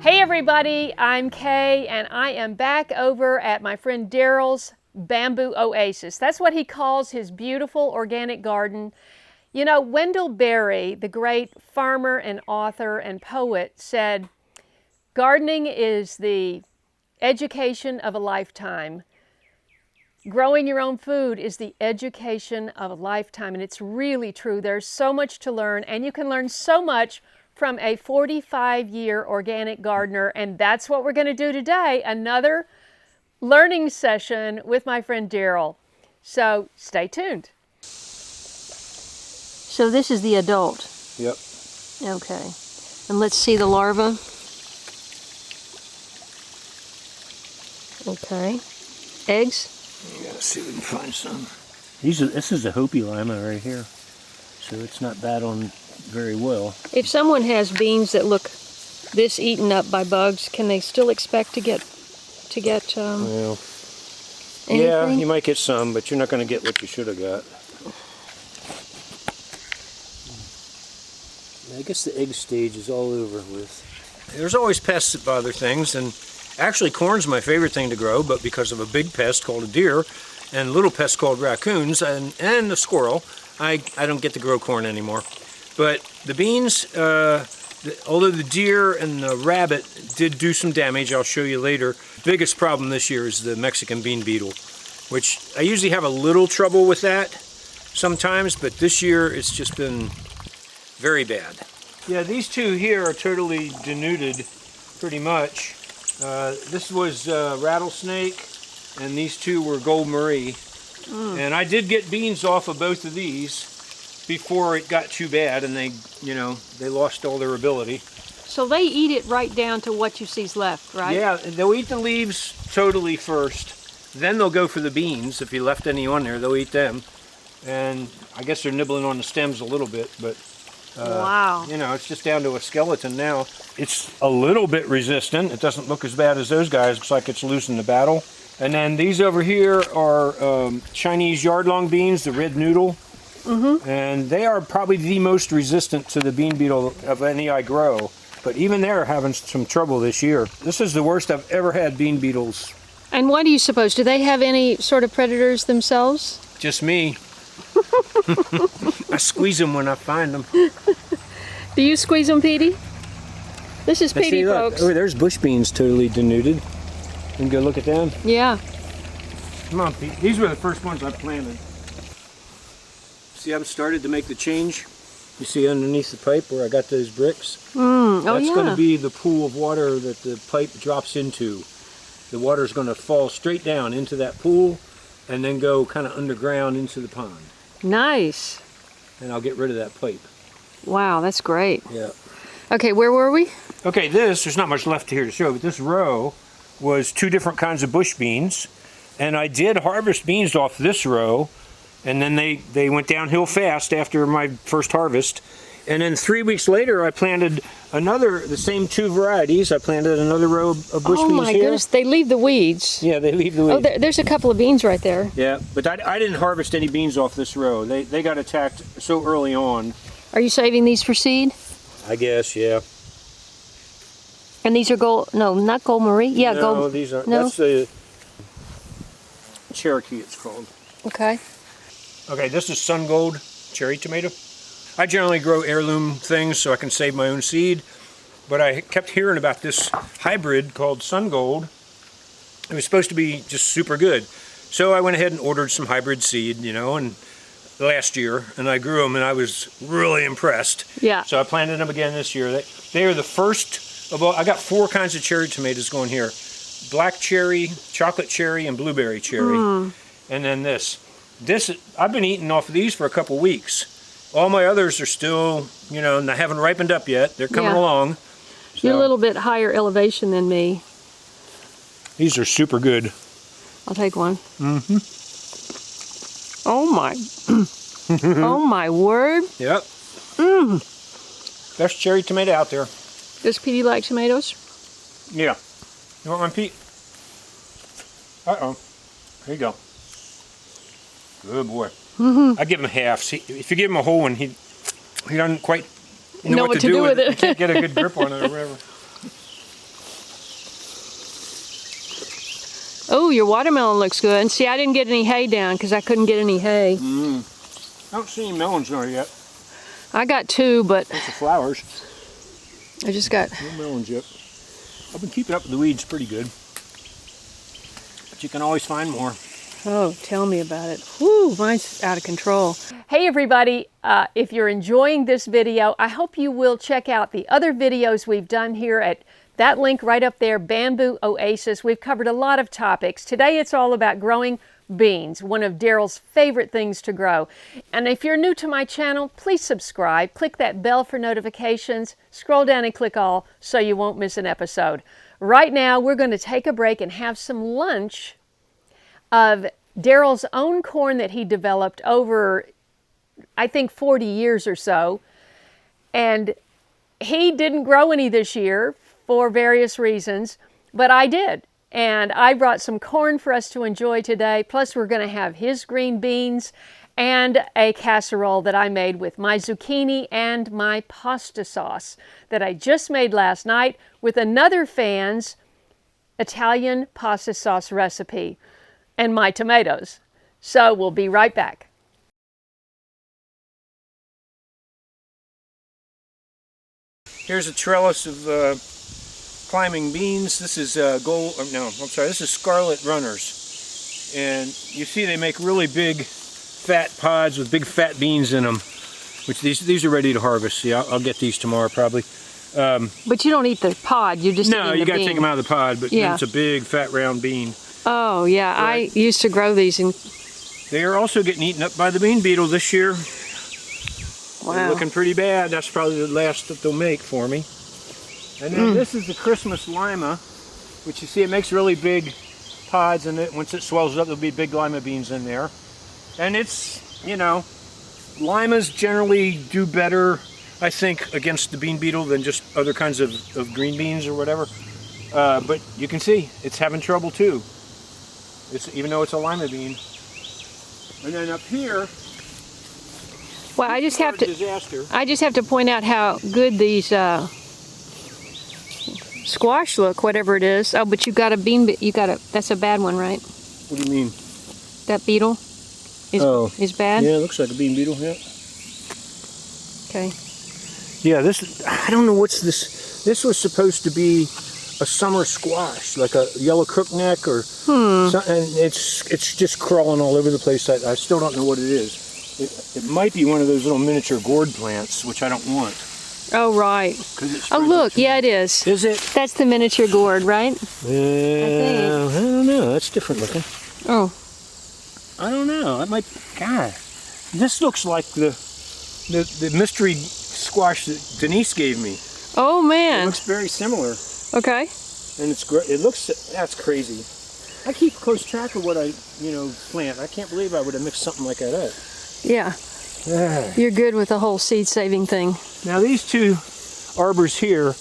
Hey everybody, I'm Kaye and I am back over at my friend Daryl's Bamboo Oasis. That's what he calls his beautiful organic garden. You know, Wendell Berry, the great farmer and author and poet, said, "Gardening is the education of a lifetime. Growing your own food is the education of a lifetime." And it's really true. There's so much to learn, and you can learn so much from a 45-year organic gardener, and that's what we're going to do today, another learning session with my friend Daryl. So stay tuned. So this is the adult. Yep. Okay. And let's see the larva. Okay. Eggs? Yeah, let's see if we can find some. This is a Hopi lima right here, so it's not bad on very well. If someone has beans that look this eaten up by bugs, can they still expect to get Well, anything? yeah, you might get some, but you're not going to get what you should have got. I guess the egg stage is all over with. There's always pests that bother things, and actually corn's my favorite thing to grow, but because of a big pest called a deer and little pests called raccoons and a squirrel, I don't get to grow corn anymore. But the beans, although the deer and the rabbit did do some damage, I'll show you later, biggest problem this year is the Mexican bean beetle, which I usually have a little trouble with that sometimes, but this year it's just been very bad. Yeah, these two here are totally denuded, pretty much. This was rattlesnake, and these two were gold Marie. And I did get beans off of both of these before it got too bad, and they lost all their ability. So they eat it right down to what you see's left, right? Yeah, they'll eat the leaves totally first, then they'll go for the beans. If you left any on there, they'll eat them. And I guess they're nibbling on the stems a little bit, but wow. It's just down to a skeleton now. It's a little bit resistant. It doesn't look as bad as those guys. Looks like it's losing the battle. And then these over here are Chinese yard-long beans, the red noodle. And they are probably the most resistant to the bean beetle of any I grow. But even they're having some trouble this year. This is the worst I've ever had bean beetles. And why do you suppose? Do they have any sort of predators themselves? Just me. I squeeze them when I find them. Do you squeeze them, Petey? This is Petey, folks. Oh, there's bush beans totally denuded. You can go look at them. Yeah. Come on, Pete. These were the first ones I planted. See, I've started to make the change. You see underneath the pipe where I got those bricks? That's going to be the pool of water that the pipe drops into. The water is going to fall straight down into that pool and then go kind of underground into the pond. Nice. And I'll get rid of that pipe. Wow, that's great. Yeah. Okay, where were we? Okay, there's not much left here to show, but this row was two different kinds of bush beans. And I did harvest beans off this row, and then they went downhill fast after my first harvest. And then 3 weeks later, I planted the same two varieties. I planted another row of bush beans here. Oh my goodness, they leave the weeds. Yeah, they leave the weeds. Oh, there's a couple of beans right there. Yeah, but I didn't harvest any beans off this row. They got attacked so early on. Are you saving these for seed? I guess, yeah. And these are not gold Marie? Yeah, gold. No, these aren't. No? That's a Cherokee, it's called. Okay. Okay, this is sun gold cherry tomato. I generally grow heirloom things so I can save my own seed, but I kept hearing about this hybrid called sun gold. It was supposed to be just super good. So I went ahead and ordered some hybrid seed, and last year, and I grew them, and I was really impressed. Yeah. So I planted them again this year. They are the first of all. I got 4 kinds of cherry tomatoes going here: black cherry, chocolate cherry, and blueberry cherry. And then this I've been eating off of these for a couple weeks. All my others are still, and they haven't ripened up yet. They're coming along. So. You're a little bit higher elevation than me. These are super good. I'll take one. Oh my. Oh my word. Yep. Best cherry tomato out there. Does Petey like tomatoes? Yeah. You want one, Pete? Uh-oh. Here you go. Good boy. I give him half. See, if you give him a whole one, he doesn't quite know what to do with it. He can't get a good grip on it or whatever. Oh, your watermelon looks good. And see, I didn't get any hay down because I couldn't get any hay. I don't see any melons there yet. I got 2, but... Bunch of flowers. I just got... No melons yet. I've been keeping up with the weeds pretty good. But you can always find more. Oh, tell me about it. Whew, mine's out of control. Hey everybody, if you're enjoying this video, I hope you will check out the other videos we've done here at that link right up there, Bamboo Oasis. We've covered a lot of topics. Today it's all about growing beans, one of Daryl's favorite things to grow. And if you're new to my channel, please subscribe. Click that bell for notifications. Scroll down and click all so you won't miss an episode. Right now, we're going to take a break and have some lunch of Daryl's own corn that he developed over, I think, 40 years or so. And he didn't grow any this year for various reasons, but I did. And I brought some corn for us to enjoy today. Plus, we're going to have his green beans and a casserole that I made with my zucchini and my pasta sauce that I just made last night with another fan's Italian pasta sauce recipe and my tomatoes. So we'll be right back. Here's a trellis of climbing beans. This is this is scarlet runners. And you see they make really big fat pods with big fat beans in them. Which these are ready to harvest. See, I'll get these tomorrow probably. But you don't eat the pod, you just eat the bean. No, you got to take them out of the pod, but yeah. It's a big fat round bean. Oh yeah, right. I used to grow these. They are also getting eaten up by the bean beetle this year. Wow. They're looking pretty bad. That's probably the last that they'll make for me. And then this is the Christmas lima, which you see it makes really big pods, and once it swells up, there'll be big lima beans in there. And it's, you know, limas generally do better, I think, against the bean beetle than just other kinds of green beans or whatever. But you can see it's having trouble too. Even though it's a lima bean. And then up here, well, I just have to point out how good these squash look, whatever it is. Oh, but you got a bean. That's a bad one, right? What do you mean? That beetle is bad. Yeah, it looks like a bean beetle. Yeah. Okay. Yeah, I don't know what's this. This was supposed to be a summer squash, like a yellow crookneck or something, and it's just crawling all over the place. I still don't know what it is. It might be one of those little miniature gourd plants, which I don't want. Oh, right. Oh, look, yeah, it is. Is it? That's the miniature gourd, right? I don't know. That's different looking. Oh. I don't know. That might. God, this looks like the mystery squash that Denise gave me. Oh man. It looks very similar. Okay. And it's great. That's crazy. I keep close track of what I, plant. I can't believe I would have mixed something like that up. Yeah. You're good with the whole seed saving thing. Now these two arbors here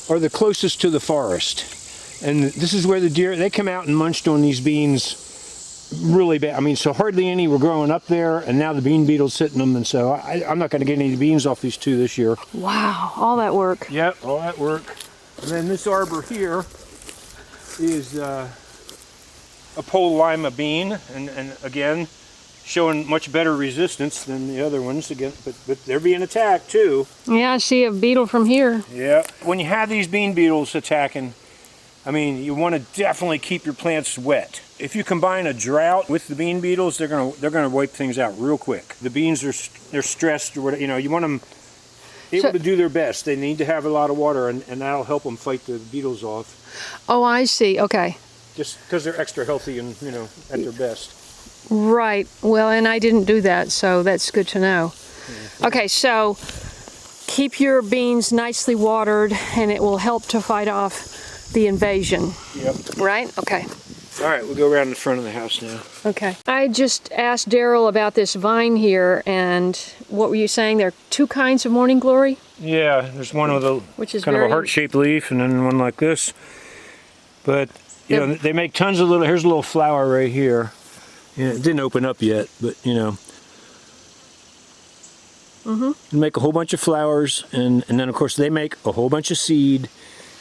are the closest to the forest. And this is where the deer, they come out and munched on these beans really bad. I mean, so hardly any were growing up there, and now the bean beetle's hitting them, and so I'm not going to get any beans off these two this year. Wow, all that work. Yep, all that work. And then this arbor here is a pole lima bean, and again, showing much better resistance than the other ones, again, but they're being attacked too. Yeah, I see a beetle from here. Yeah, when you have these bean beetles attacking, I mean, you want to definitely keep your plants wet. If you combine a drought with the bean beetles, they're gonna wipe things out real quick. The beans they're stressed or whatever. You want them able to do their best. They need to have a lot of water, and that'll help them fight the beetles off. Oh, I see. Okay. Just because they're extra healthy and at their best. Right. Well, and I didn't do that, so that's good to know. Yeah. Okay, so keep your beans nicely watered, and it will help to fight off the invasion. Yep. Right? Okay. All right, we'll go around the front of the house now. Okay. I just asked Daryl about this vine here, and what were you saying? There are two kinds of morning glory? Yeah, there's one with a kind of a heart-shaped leaf, and then one like this. But they make tons of here's a little flower right here. Yeah, it didn't open up yet, but They make a whole bunch of flowers, and then of course they make a whole bunch of seed,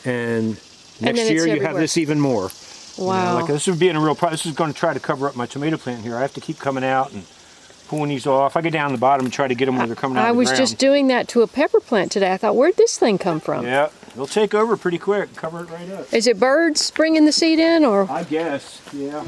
and next year you have this even more. Wow. Like this would be in a real problem. This is going to try to cover up my tomato plant here. I have to keep coming out and pulling these off. I get down the bottom and try to get them where they're coming out of the ground. I was just doing that to a pepper plant today. I thought, where'd this thing come from? Yeah, they'll take over pretty quick. Cover it right up. Is it birds bringing the seed in, or? I guess, yeah.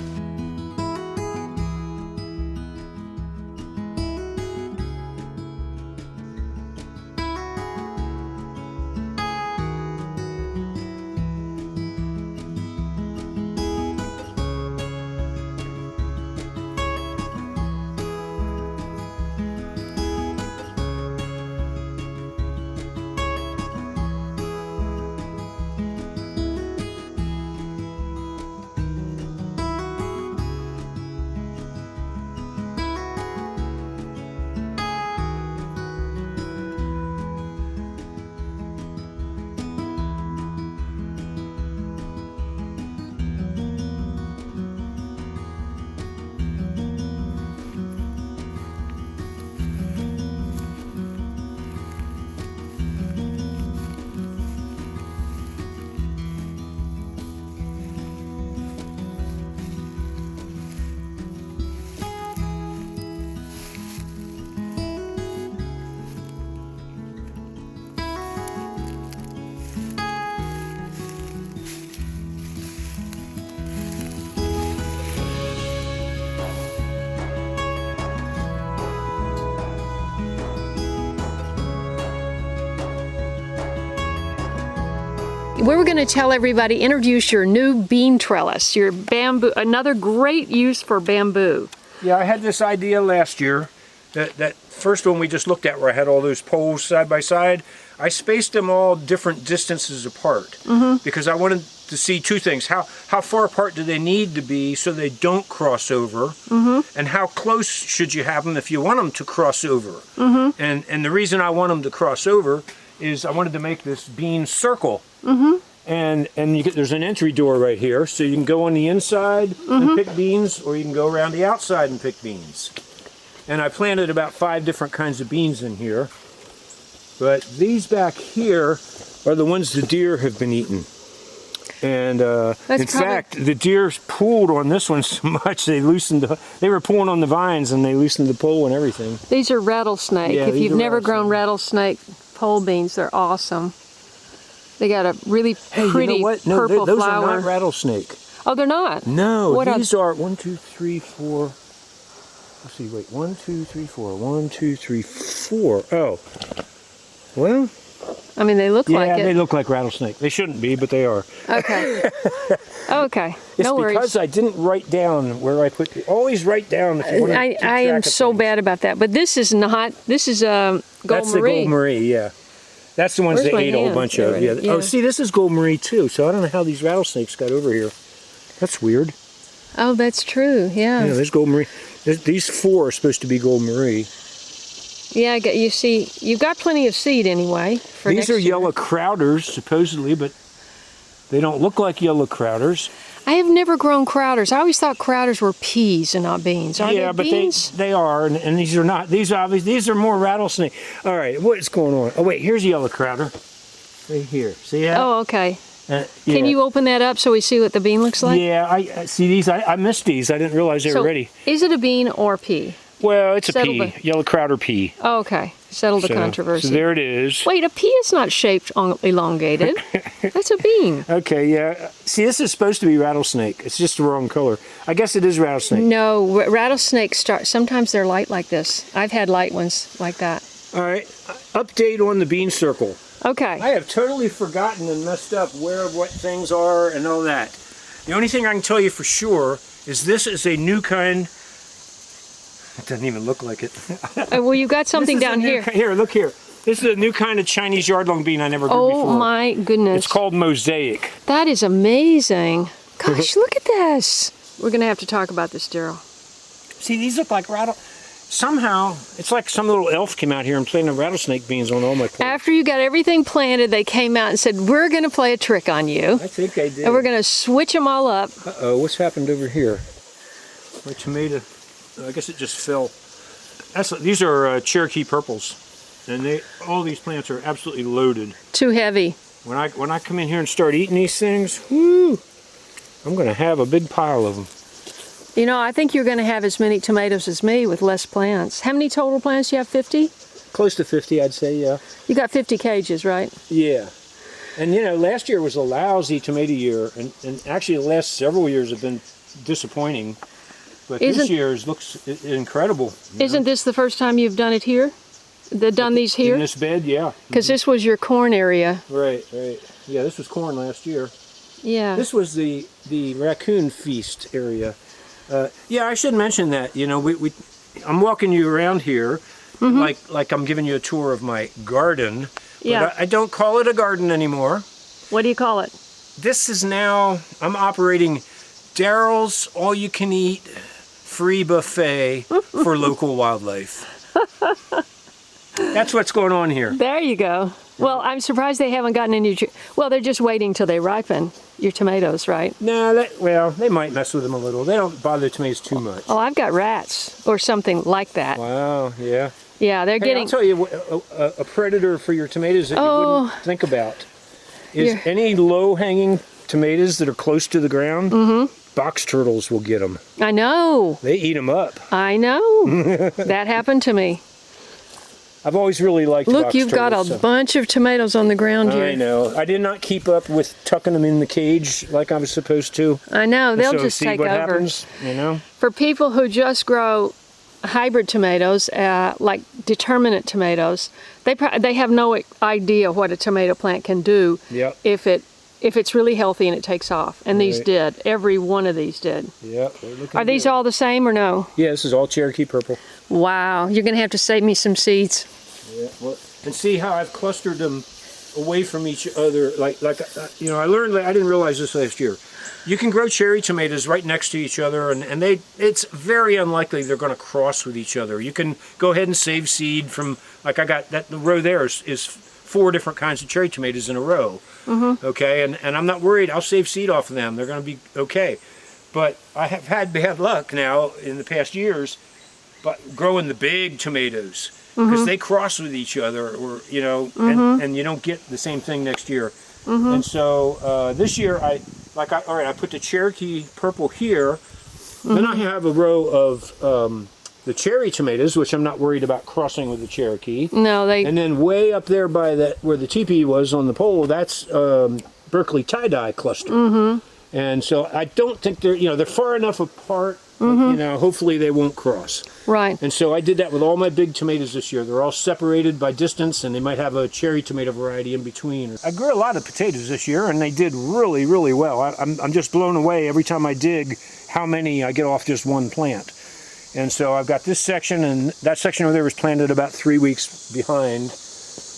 We were going to tell everybody, introduce your new bean trellis, your bamboo, another great use for bamboo. Yeah, I had this idea last year. That first one we just looked at where I had all those poles side by side, I spaced them all different distances apart because I wanted to see two things. How far apart do they need to be so they don't cross over, and how close should you have them if you want them to cross over. And the reason I want them to cross over is I wanted to make this bean circle. And there's an entry door right here, so you can go on the inside and pick beans, or you can go around the outside and pick beans. And I planted about 5 different kinds of beans in here. But these back here are the ones the deer have been eating. And in fact, the deer pulled on this one so much they were pulling on the vines and they loosened the pole and everything. These are rattlesnake. Yeah, if you've never grown rattlesnake pole beans, they're awesome. They got a really pretty you know what? No, purple those flower. are not rattlesnake. Oh, they're not? No, what these are 1, 2, 3, 4. Let's see, wait, 1, 2, 3, 4. 1, 2, 3, 4. Oh. Well. I mean, they look like it. Yeah, they look like rattlesnake. They shouldn't be, but they are. Okay. Okay. No worries. It's because I didn't write down where I put it. Always write down if you want to keep I am so bad about that. But this is not. This is Gold That's Marie. the Gold Marie, yeah. That's the ones Where's they my ate a whole hand? bunch of. Yeah. Yeah. Oh, see, this is Gold Marie too. So I don't know how these rattlesnakes got over here. That's weird. Oh, that's true. Yeah. Yeah, there's Gold Marie. These 4 are supposed to be Gold Marie. Yeah, you see, you've got plenty of seed anyway. For These are yellow crowders, supposedly, but they don't look like yellow crowders. I have never grown crowders. I always thought crowders were peas and not beans. Are yeah, they but beans? they are, and these are not. These are more rattlesnake. All right, what's going on? Oh wait, here's a yellow crowder. Right here. See that? Oh, okay. Yeah. Can you open that up so we see what the bean looks like? Yeah, I see these. I missed these. I didn't realize they were ready. Is it a bean or pea? Well, it's a pea. Yellow crowder pea. Oh, okay. Settle the controversy. So there it is. Wait, a pea is not shaped elongated. That's a bean. Okay, yeah. See, this is supposed to be rattlesnake. It's just the wrong color. I guess it is rattlesnake. No, rattlesnakes sometimes they're light like this. I've had light ones like that. All right, update on the bean circle. Okay. I have totally forgotten and messed up where what things are and all that. The only thing I can tell you for sure is this is a new kind. It doesn't even look like it. Well, you got something down here. Here, look here. This is a new kind of Chinese yardlong bean I never grew before. Oh my goodness. It's called mosaic. That is amazing. Gosh, look at this. We're going to have to talk about this, Daryl. See, these look like somehow, it's like some little elf came out here and planted rattlesnake beans on all my plants. After you got everything planted, they came out and said, we're going to play a trick on you. I think they did. And we're going to switch them all up. Uh-oh, what's happened over here? My tomato, I guess it just fell. These are Cherokee purples. And all these plants are absolutely loaded. Too heavy. When I come in here and start eating these things, whoo! I'm going to have a big pile of them. You know, I think you're going to have as many tomatoes as me with less plants. How many total plants? You have 50? Close to 50, I'd say, yeah. You got 50 cages, right? Yeah. And you know, last year was a lousy tomato year, and actually the last several years have been disappointing. But this year's looks incredible. Isn't this the first time you've done it here? Done these here? In this bed, yeah. Because this was your corn area. Right, right. Yeah, this was corn last year. Yeah. This was the raccoon feast area. Yeah, I should mention that. You know, I'm walking you around here, like I'm giving you a tour of my garden. Yeah. But I don't call it a garden anymore. What do you call it? This is now, I'm operating Daryl's all-you-can-eat free buffet for local wildlife. That's what's going on here. There you go. Well, I'm surprised they haven't gotten any. Well, they're just waiting till they ripen, your tomatoes, right? No, well, they might mess with them a little. They don't bother the tomatoes too much. Oh, I've got rats or something like that. Wow, yeah. Yeah, they're getting... I'll tell you, a predator for your tomatoes that you wouldn't think about is any low-hanging tomatoes that are close to the ground, box turtles will get them. I know. They eat them up. I know. That happened to me. I've always really liked box turtles. Look, you've got a bunch of tomatoes on the ground here. I know. I did not keep up with tucking them in the cage like I was supposed to. I know. They'll so just see take what over. Happens, you know? For people who just grow hybrid tomatoes, like determinate tomatoes, they have no idea what a tomato plant can do if it's really healthy and it takes off. And these did. Every one of these did. Yeah. Are these all the same or no? Yeah, this is all Cherokee purple. Wow. You're going to have to save me some seeds. Yeah. Well, and see how I've clustered them away from each other. Like you know, I learned, I didn't realize this last year. You can grow cherry tomatoes right next to each other, and it's very unlikely they're going to cross with each other. You can go ahead and save seed from, like I got that, the row there is 4 different kinds of cherry tomatoes in a row. Okay, and I'm not worried. I'll save seed off of them. They're going to be okay. But I have had bad luck now in the past years, but growing the big tomatoes because they cross with each other, or you know, and you don't get the same thing next year. And so this year I put the Cherokee purple here. Then I have a row of the cherry tomatoes, which I'm not worried about crossing with the Cherokee. No, And then way up there by that where the teepee was on the pole, that's Berkeley tie-dye cluster. And so I don't think they're far enough apart. You know, hopefully they won't cross. Right. And so I did that with all my big tomatoes this year. They're all separated by distance, and they might have a cherry tomato variety in between. I grew a lot of potatoes this year, and they did really, really well. I'm just blown away every time I dig how many I get off just one plant. And so I've got this section, and that section over there was planted about 3 weeks behind.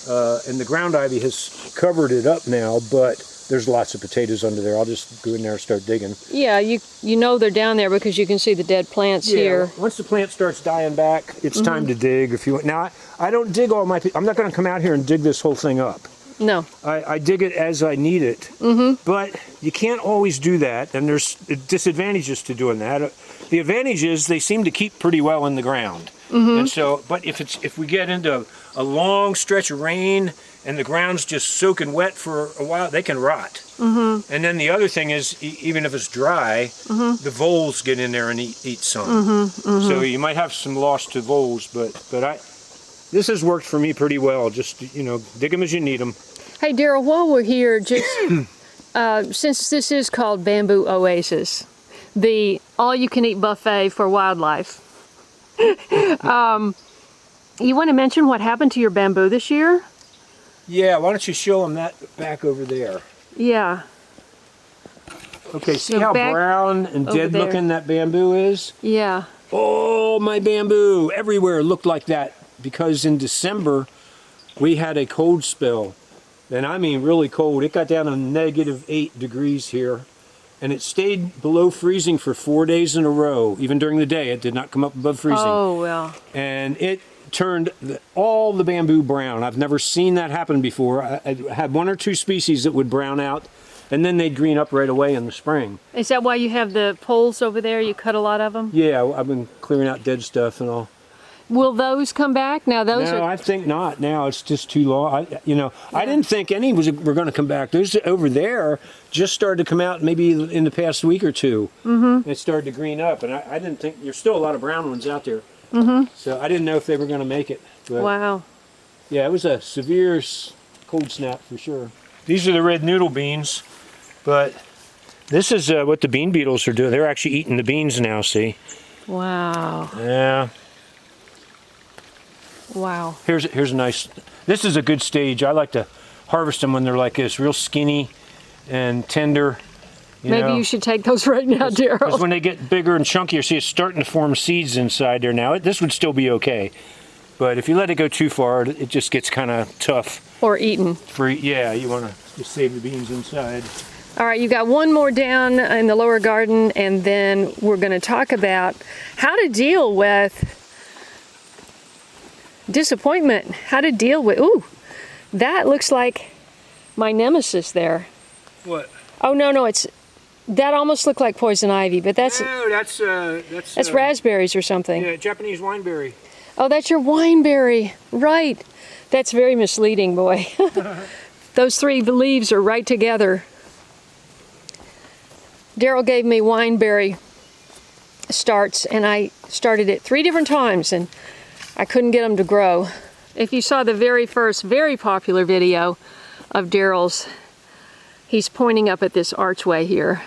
And the ground ivy has covered it up now, but there's lots of potatoes under there. I'll just go in there and start digging. Yeah, you know they're down there because you can see the dead plants here. Once the plant starts dying back, it's time to dig. If you want. Now, I don't dig all my... I'm not going to come out here and dig this whole thing up. No. I dig it as I need it. But you can't always do that, and there's disadvantages to doing that. The advantage is they seem to keep pretty well in the ground. And so, but if we get into a long stretch of rain and the ground's just soaking wet for a while, they can rot. And then the other thing is, even if it's dry, the voles get in there and eat some. So you might have some loss to voles, but this has worked for me pretty well. Just, you know, dig them as you need them. Hey, Daryl, while we're here, just since this is called Bamboo Oasis, the all-you-can-eat buffet for wildlife, you want to mention what happened to your bamboo this year? Yeah, why don't you show them that back over there? Yeah. Okay, see how brown and dead looking that bamboo is? Yeah. Oh, my bamboo everywhere looked like that because in December we had a cold spell. And I mean really cold. It got down to -8 degrees here. And it stayed below freezing for 4 days in a row. Even during the day, it did not come up above freezing. Oh, well. And it turned all the bamboo brown. I've never seen that happen before. I had 1 or 2 species that would brown out, and then they'd green up right away in the spring. Is that why you have the poles over there? You cut a lot of them? Yeah, I've been clearing out dead stuff and all. Will those come back? Now those No, are... I think not. Now it's just too long. I didn't think any were going to come back. Those over there just started to come out maybe in the past week or two. Mm-hmm. It started to green up, and I didn't think there's still a lot of brown ones out there. Mm-hmm. So I didn't know if they were going to make it. But Wow. yeah, it was a severe cold snap for sure. These are the red noodle beans, but this is what the bean beetles are doing. They're actually eating the beans now. See? Wow. Yeah. Wow. Here's a nice, this is a good stage. I like to harvest them when they're like this, real skinny and tender. Maybe you should take those right now, Because Daryl. when they get bigger and chunkier, see, it's starting to form seeds inside there now. This would still be okay. But if you let it go too far, it just gets kind of tough. Or eaten. Yeah, you want to just save the beans inside. All right, you got one more down in the lower garden, and then we're going to talk about how to deal with disappointment. How to deal with, ooh, that looks like my nemesis there. What? Oh, no, that almost looked like poison ivy, but that's raspberries or something. Yeah, Japanese wineberry. Oh, that's your wineberry, right. That's very misleading, boy. Those three leaves are right together. Daryl gave me wineberry starts, and I started it 3 different times, and I couldn't get them to grow. If you saw the very first, very popular video of Daryl's, he's pointing up at this archway here.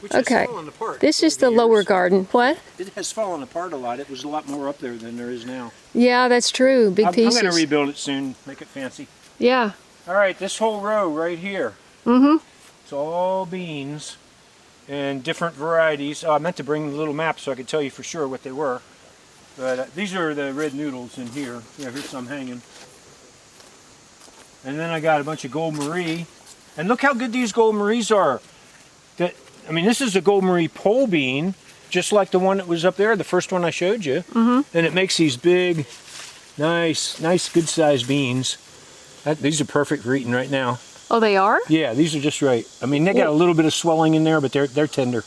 Which has Okay, fallen apart this is over the years. lower garden. What? It has fallen apart a lot. It was a lot more up there than there is now. Yeah, that's true. Big pieces. I'm going to rebuild it soon, make it fancy. Yeah. All right, this whole row right here. Mm-hmm. It's all beans and different varieties. Oh, I meant to bring the little map so I could tell you for sure what they were. But these are the red noodles in here. Yeah, here's some hanging. And then I got a bunch of gold Marie. And look how good these gold Maries are. This is a gold Marie pole bean, just like the one that was up there, the first one I showed you. Mm-hmm. And it makes these big, nice, good-sized beans. These are perfect for eating right now. Oh, they are? Yeah, these are just right. They got a little bit of swelling in there, but they're tender.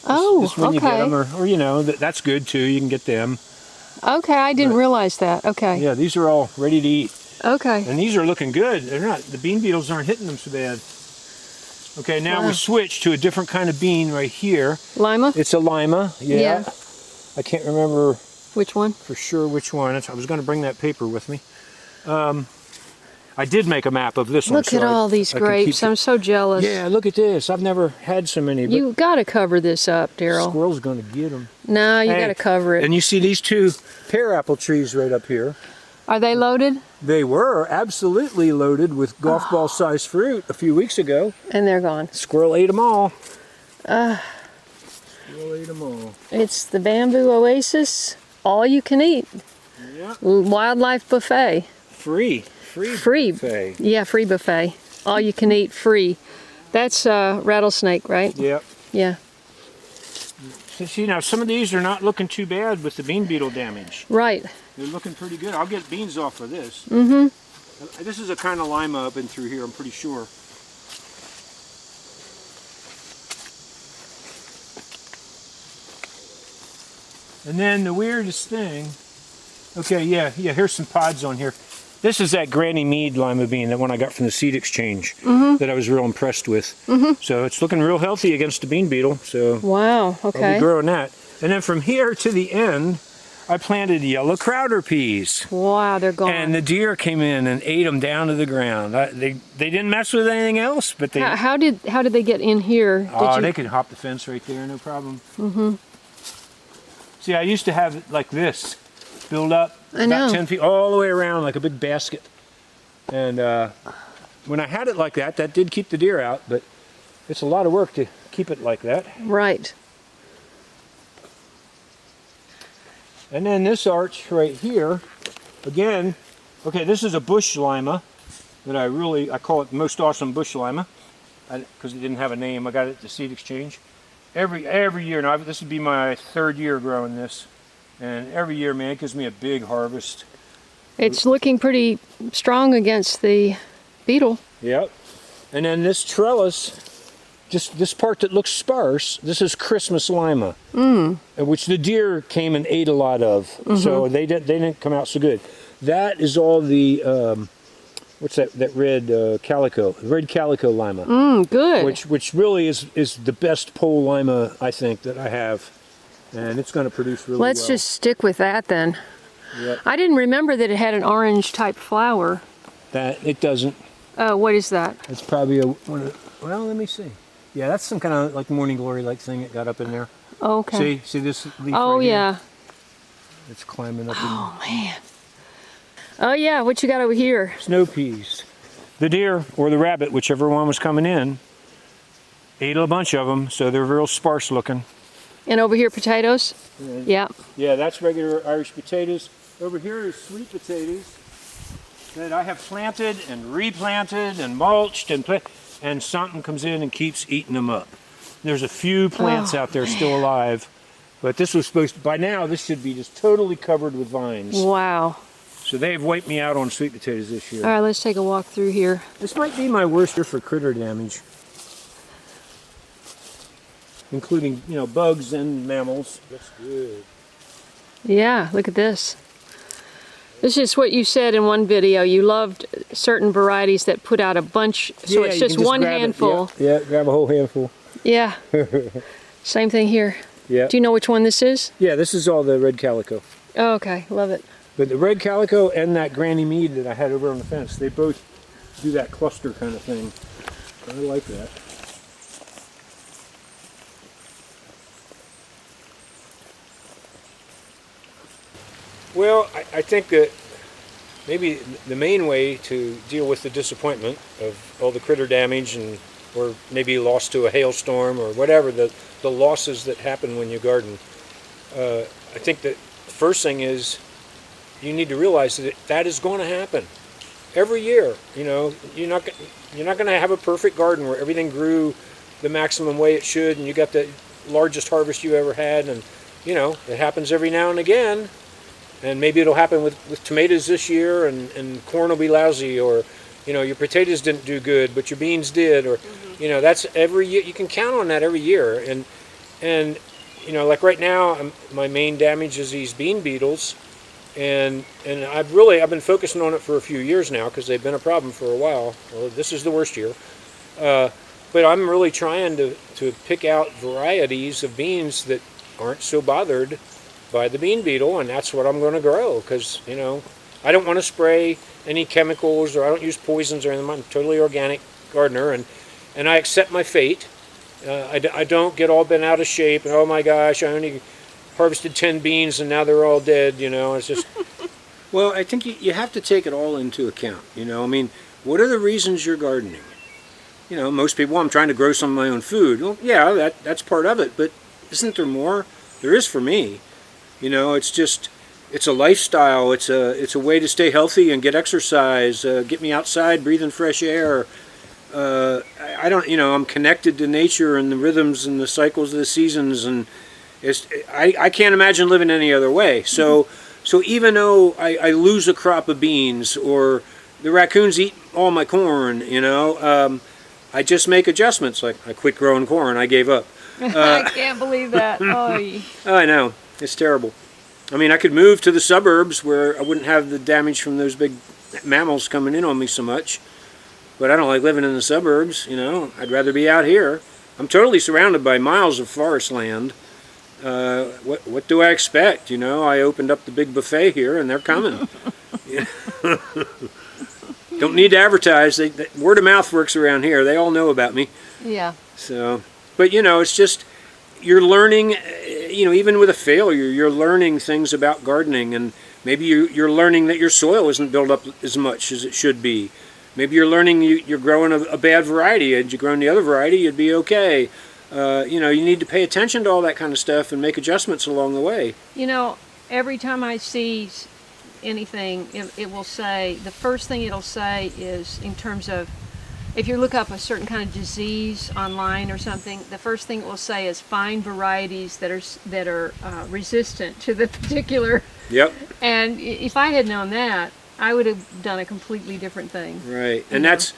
Just when okay. you get them, or that's good too. You can get them. Okay, I didn't realize that. Okay. Yeah, these are all ready to eat. Okay. And these are looking good. They're not. The bean beetles aren't hitting them so bad. Okay, now we switch to a different kind of bean right here. Lima? It's a lima. Yeah. I can't remember Which one? for sure which one. I was going to bring that paper with me. I did make a map of this one. Look at all these grapes. I'm so jealous. Yeah, look at this. I've never had so many. But You got to cover this up, Daryl. squirrel's going to get them. No, you got to cover it. And you see these 2 pear apple trees right up here. Are they loaded? They were absolutely loaded with golf ball sized fruit a few weeks ago. And they're gone. Squirrel ate them all. Squirrel ate them all. It's the Bamboo Oasis, all you can eat. Yeah. Wildlife buffet. Free buffet. Yeah, free buffet. All you can eat free. That's rattlesnake, right? Yep. Yeah. So see, now some of these are not looking too bad with the bean beetle damage. Right. They're looking pretty good. I'll get beans off of this. Mm-hmm. This is a kind of lima up and through here, I'm pretty sure. And then the weirdest thing, okay, yeah, here's some pods on here. This is that Granny Mead lima bean, that one I got from the seed exchange, that I was real impressed with. So it's looking real healthy against the bean beetle. So Wow, I'll okay. be growing that. And then from here to the end, I planted yellow crowder peas. Wow, they're gone. And the deer came in and ate them down to the ground. They didn't mess with anything else, but they... How did they get in here? They could hop the fence right there, no problem. See, I used to have it like this, build up about 10 feet, all the way around like a big basket. And when I had it like that, that did keep the deer out, but it's a lot of work to keep it like that. Right. And then this arch right here, again, okay, this is a bush lima that I call it the most awesome bush lima because it didn't have a name. I got it at the seed exchange. Every year now, this would be my 3rd year growing this, and every year, man, it gives me a big harvest. It's looking pretty strong against the beetle. Yep. And then this trellis just this part that looks sparse, this is Christmas lima, which the deer came and ate a lot of. So they didn't come out so good. That is all the what's that red red calico lima. Good. Which really is the best pole lima I think that I have, and it's going to produce really well. Let's just stick with that then. Yep. I didn't remember that it had an orange type flower. That it doesn't. What is that? It's probably well, let me see. Yeah, that's some kind of like morning glory like thing that got up in there. Okay. See this leaf Oh, right yeah. here? It's climbing up. Oh, man. Oh, yeah. What you got over here? Snow peas. The deer or the rabbit, whichever one was coming in, ate a bunch of them, so they're real sparse looking. And over here, potatoes? Yeah. Yeah, that's regular Irish potatoes. Over here is sweet potatoes that I have planted and replanted and mulched and something comes in and keeps eating them up. There's a few plants out there still alive, but this was supposed to, by now this should be just totally covered with vines. Wow. So they've wiped me out on sweet potatoes this year. All right, let's take a walk through here. This might be my worst year for critter damage, including, bugs and mammals. That's good. Yeah, look at this. This is what you said in one video. You loved certain varieties that put out a bunch, so it's just one handful. Yeah, grab a whole handful. Yeah. Same thing here. Yeah. Do you know which one this is? Yeah, this is all the red calico. Oh, okay, love it. But the red calico and that Granny Mead that I had over on the fence, they both do that cluster kind of thing. I like that. Well, I think that maybe the main way to deal with the disappointment of all the critter damage or maybe loss to a hailstorm or whatever, the losses that happen when you garden, I think that the first thing is you need to realize that is going to happen every year. You're not going to have a perfect garden where everything grew the maximum way it should and you got the largest harvest you ever had, and it happens every now and again. And maybe it'll happen with tomatoes this year, and corn will be lousy, or your potatoes didn't do good but your beans did, or that's every year. You can count on that every year. And like right now, my main damage is these bean beetles, and I've been focusing on it for a few years now because they've been a problem for a while. Well, this is the worst year, but I'm really trying to pick out varieties of beans that aren't so bothered by the bean beetle, and that's what I'm going to grow, because I don't want to spray any chemicals, or I don't use poisons or anything. I'm a totally organic gardener, and I accept my fate. I don't get all bent out of shape and, oh my gosh, I only harvested 10 beans and now they're all dead. It's just well, I think you have to take it all into account. What are the reasons you're gardening? Most people, I'm trying to grow some of my own food. Well, yeah, that's part of it, but isn't there more? There is for me. It's a lifestyle. It's a way to stay healthy and get exercise, get me outside, breathing fresh air. I don't, I'm connected to nature and the rhythms and the cycles of the seasons, and I can't imagine living any other way. So even though I lose a crop of beans or the raccoons eat all my corn, I just make adjustments. Like I quit growing corn. I gave up. I can't believe that. Oy. I know. It's terrible. I mean, I could move to the suburbs where I wouldn't have the damage from those big mammals coming in on me so much. But I don't like living in the suburbs, I'd rather be out here. I'm totally surrounded by miles of forest land. What do I expect? I opened up the big buffet here and they're coming. Don't need to advertise. Word of mouth works around here. They all know about me. Yeah. So, but it's just, you're learning, even with a failure, you're learning things about gardening, and maybe you're learning that your soil isn't built up as much as it should be. Maybe you're learning you're growing a bad variety. Had you grown the other variety, you'd be okay. You need to pay attention to all that kind of stuff and make adjustments along the way. Every time I see anything, it will say, the first thing it'll say is, in terms of, if you look up a certain kind of disease online or something, the first thing it will say is find varieties that are resistant to the particular. Yep. And if I had known that, I would have done a completely different thing. Right, and that's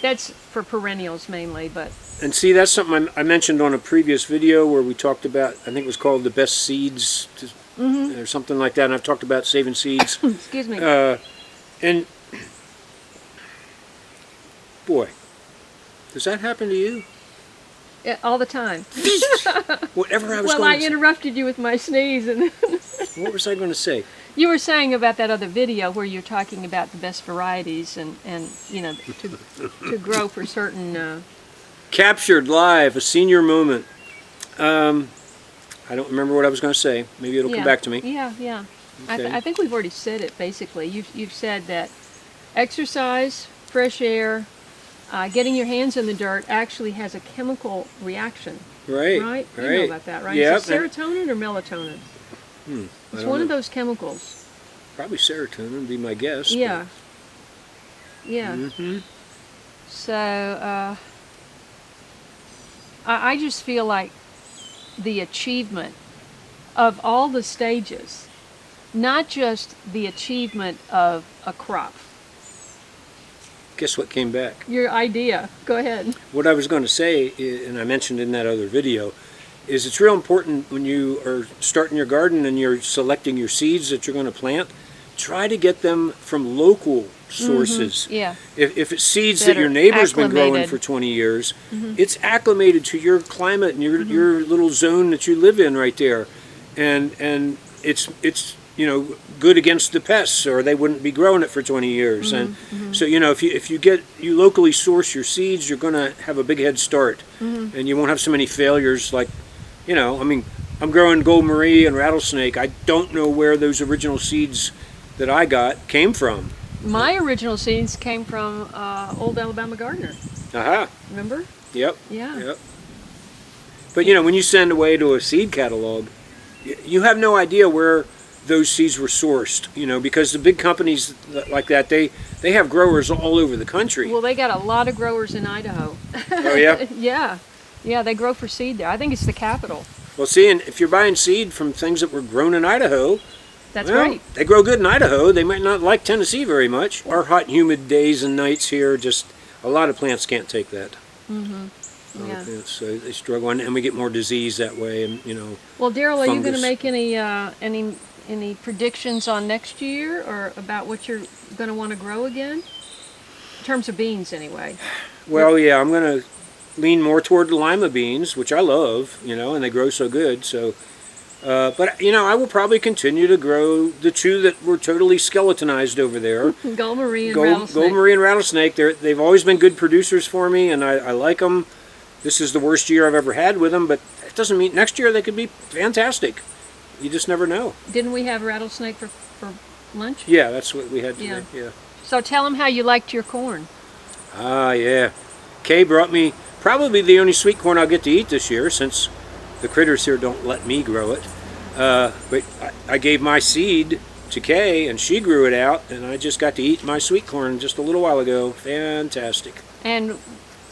That's for perennials mainly, but And see, that's something I mentioned on a previous video where we talked about, I think it was called the best seeds or something like that, and I've talked about saving seeds. excuse me. And boy, does that happen to you? Yeah, all the time. Whatever I was Well, going I to say. interrupted you with my sneeze, and What was I going to say? you were saying about that other video where you're talking about the best varieties and you know, to grow for certain. Captured live, a senior moment. I don't remember what I was going to say. Maybe it'll come back to me. Yeah, yeah. Okay. I think we've already said it, basically. You've said that exercise, fresh air, getting your hands in the dirt actually has a chemical reaction. Right. Right? You Right. know about that, right? Yeah. Is it serotonin or melatonin? It's one of those chemicals. Probably serotonin would be my guess. Yeah. Yeah. Mm-hmm. So, I just feel like the achievement of all the stages, not just the achievement of a crop. Guess what came back? Your idea. Go ahead. What I was going to say, and I mentioned in that other video, is it's real important when you are starting your garden and you're selecting your seeds that you're going to plant, try to get them from local sources. Yeah. If it's seeds That that your are neighbor's been growing acclimated. for 20 years, it's acclimated to your climate and your little zone that you live in right there. And it's you know, good against the pests, or they wouldn't be growing it for 20 years. And so, you know, if you locally source your seeds, you're going to have a big head start, and you won't have so many failures. Like, you know, I mean, I'm growing Gold Marie and rattlesnake. I don't know where those original seeds that I got came from. My original seeds came from Old Alabama Gardener. Aha. Remember? Yep. Yeah. Yep. But you know, when you send away to a seed catalog, you have no idea where those seeds were sourced. You know, because the big companies like that, they have growers all over the country. Well, they got a lot of growers in Idaho. Oh yeah. Yeah. Yeah, they grow for seed there. I think it's the capital. Well, see, and if you're buying seed from things that were grown in Idaho, That's well, right. they grow good in Idaho. They might not like Tennessee very much. Our hot, humid days and nights here, just a lot of plants can't take that. A lot Yeah. of plants, so they struggle, and we get more disease that way. And you know, Well, Daryl, are you going to fungus. make any predictions on next year, or about what you're going to want to grow again? In terms of beans, anyway. well, yeah, I'm gonna lean more toward the lima beans, which I love. You know, and they grow so good. So. But you know, I will probably continue to grow the two that were totally skeletonized over there. Gold Marie and Gold rattlesnake. Marie and rattlesnake. They've always been good producers for me, and I like them. This is the worst year I've ever had with them, but it doesn't mean next year they could be fantastic. You just never know. Didn't we have rattlesnake for lunch? Yeah, that's what we had today. Yeah. Yeah. So tell them how you liked your corn. Ah, yeah. Kaye brought me probably the only sweet corn I'll get to eat this year, since the critters here don't let me grow it. But I gave my seed to Kaye, and she grew it out, and I just got to eat my sweet corn just a little while ago. Fantastic. And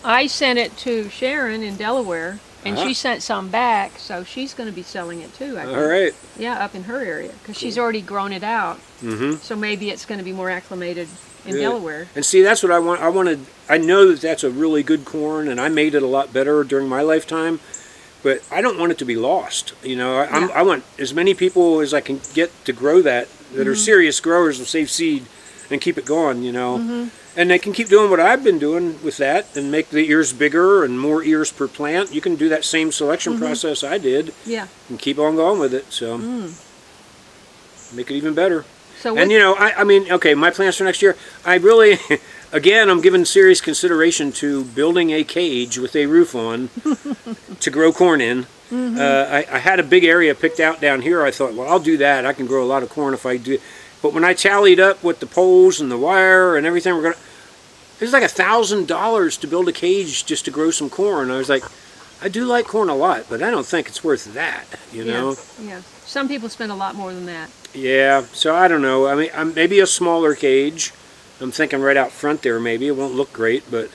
I sent it to Sharon in Delaware, and she sent some back, so she's going to be selling it too, I think. All right. Yeah, up in her area, because she's already grown it out. So maybe it's going to be more acclimated in Good. Delaware. And see, that's what I want. I know that that's a really good corn, and I made it a lot better during my lifetime. But I don't want it to be lost. You know, I want as many people as I can get to grow that are serious growers and save seed and keep it going, you know. And they can keep doing what I've been doing with that and make the ears bigger and more ears per plant. You can do that same selection process I did Yeah. and keep on going with it. So make it even better. So And you know, I mean, okay, my plans for next year, I really, again, I'm giving serious consideration to building a cage with a roof on to grow corn in. I had a big area picked out down here. I thought, well, I'll do that. I can grow a lot of corn if I do. But when I tallied up with the poles and the wire and everything, it was like $1,000 to build a cage just to grow some corn. I was like, I do like corn a lot, but I don't think it's worth that, you know? Yeah. Some people spend a lot more than that. Yeah, so I don't know. I mean, maybe a smaller cage. I'm thinking right out front there maybe. It won't look great, but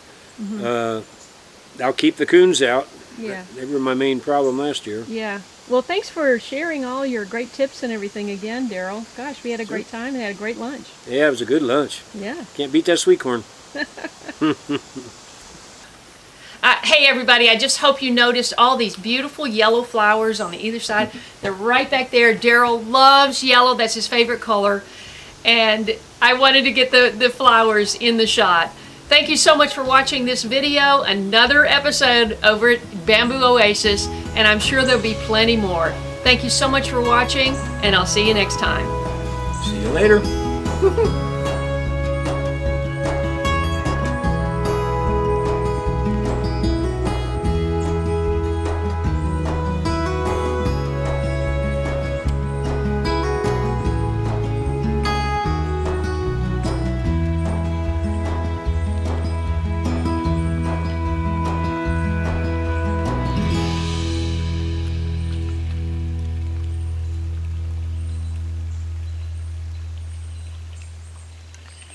I'll keep the coons out. Yeah. They were my main problem last year. Yeah. Well, thanks for sharing all your great tips and everything again, Daryl. Gosh, we had a great time and had a great lunch. Yeah, it was a good lunch. Yeah. Can't beat that sweet corn. Hey everybody, I just hope you noticed all these beautiful yellow flowers on either side. They're right back there. Daryl loves yellow, that's his favorite color. And I wanted to get the flowers in the shot. Thank you so much for watching this video. Another episode over at Bamboo Oasis, and I'm sure there'll be plenty more. Thank you so much for watching, and I'll see you next time. See you later.